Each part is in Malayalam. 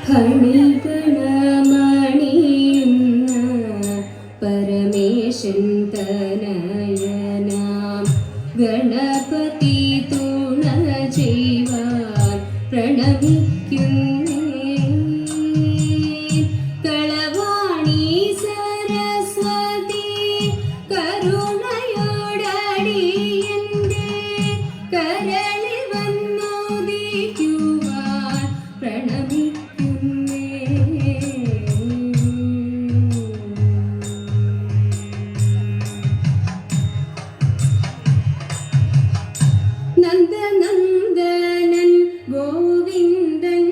ഹണിഗണമണിയുന്ന പരമേശൻ തനയനാം ഗണപതി തുണ ചെയ്യുവാൻ പ്രണമിക്കുന്നേ. കളവാണി സരസ്വതി കരുണയോടടിയന്റെ കരളിൽ വന്നുദിക്കുവാൻ പ്രണമിക്കുന്നേ. നന്ദനന്ദനൻ ഗോവിന്ദൻ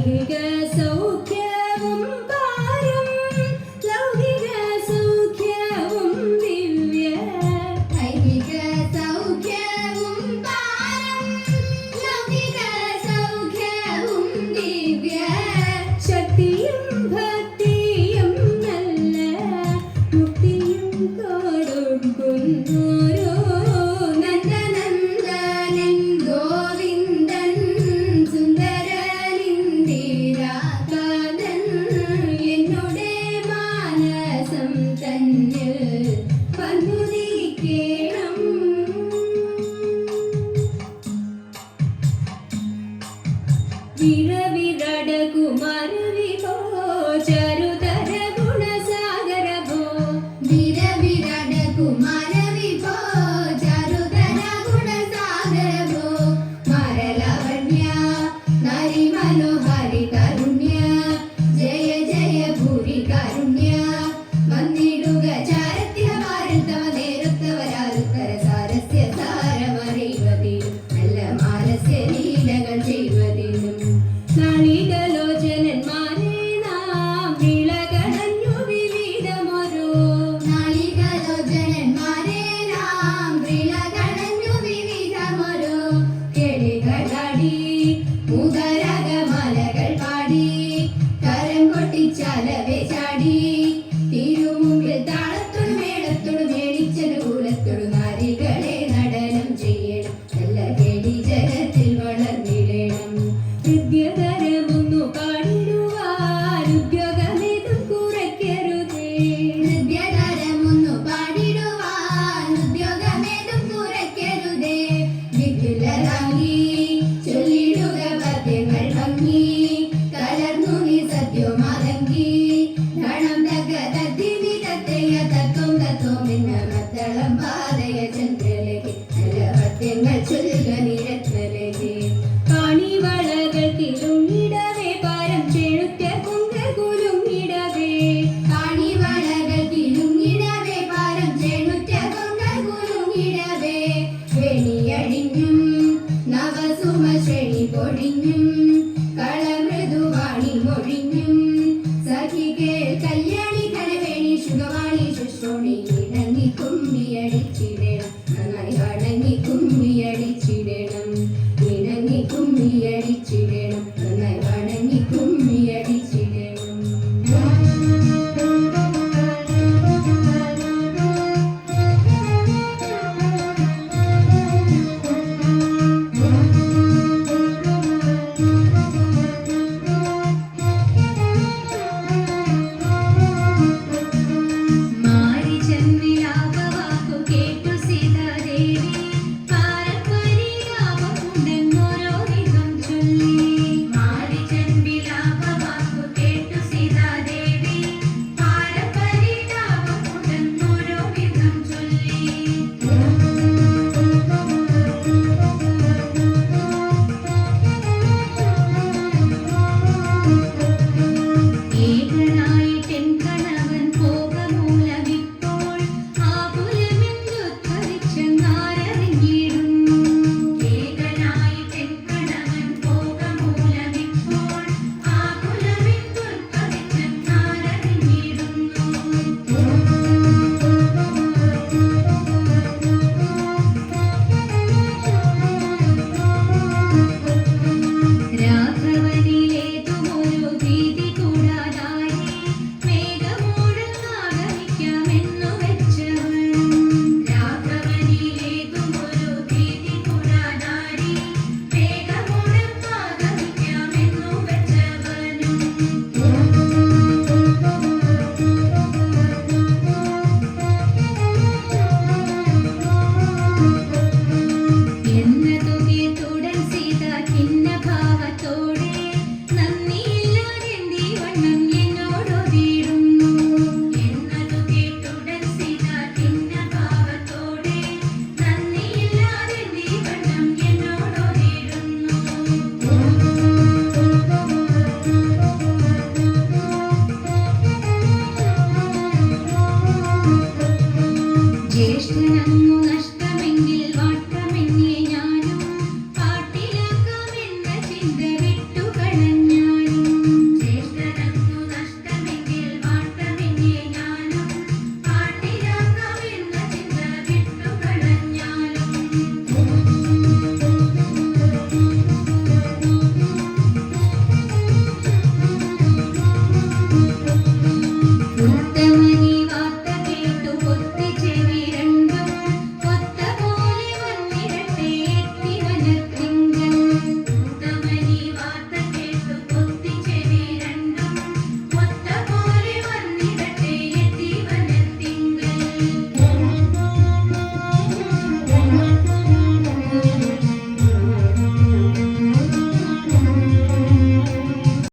ഐഹിക സൗഖ്യവും പാരം ലൗകിക സൗഖ്യവും ദിവ്യ ഐഹിക സൗഖ്യവും പാരം ലൗകിക സൗഖ്യവും ദിവ്യ ശക്തിയും ഭക്തിയും നല്ല മുക്തിയും കൊടുക്കുന്നോരോ നന്ദനന്ദനൻ ഗോവിന്ദൻ സുന്ദരനിന്ദിരാകാതൻ എന്നുടെ മാനസം തന്നിൽ വന്നുദിക്കേണം വിരവിരട കുമാര വിഭോ ചരുതര ഗുണസാഗര ഭോ വിരവിരട കുമാര വിഭോ ചരുതര ഗുണസാഗര ഭോ മരലവണ്യ നരി മനോഹരി കരുണ്യ ജയ ജയ ഭൂരി കാരുണ്യ വന്നിടുക ചാരത്തിയ ഭാരതമ നേരത്തവരാരുത്തര സാരസ്യ സാരമറിവതിനും നല്ല മാനസ്യ ലീലകൾ ചെയ്വതിനും നാളികലോചനന്മാരെ നാം വിളകടഞ്ഞു വിവിധമൊരു നാളികലോചനന്മാരെ നാം വിളകടഞ്ഞു വിവിധമൊരു കിളികളാടി മുതരകമലകൾ പാടി കരം കൊട്ടിച്ചാലവെ ചാടി തിരുമുമ്പിൽ താളത്തോട് മേളത്തോട് മേളിച്ചനുകൂലത്തോട് നാരികളെ നടനം ചെയ്യണം നല്ല കേടി ജഗത്തിൽ വളർന്നിടണം ഹൃദ്യതരമൊന്നു പാടിടുവാൻ ഉദ്യോഗമേതും കുറയ്ക്കരുതേ ഹൃദ്യതരമൊന്നു പാടിടുവാൻ ഉദ്യോഗമേതും കുറയ്ക്കരുതേ വിപുലരാങ്ങി ചൊല്ലിടുക പദ്യങ്ങൾ ഭംഗി കലർന്നു നീ സത്യമാതങ്കി ധണം തക തദ്ദിനി തത്തയ്യ തത്വം തത്വം എന്ന മദ്ദളം പാതയ ചന്ദ്രലകെ നല്ല പദ്യങ്ങൾ ചൊല്ലുക നിരത്നലകെ കാണിവളകൾ തിരുങ്ങിടവേ പാരം ചെഴുത്ത കുങ്ക കുലുങ്ങിടവേ കാണിവളകൾ തിരുങ്ങിടവേ പാരം ചേണുറ്റ കൊങ്ക കുലുങ്ങിടവേ വെണിയടിഞ്ഞും നവസുമ ശ്രേണി പൊഴിഞ്ഞും കളമൃദുവാണി മൊഴിഞ്ഞും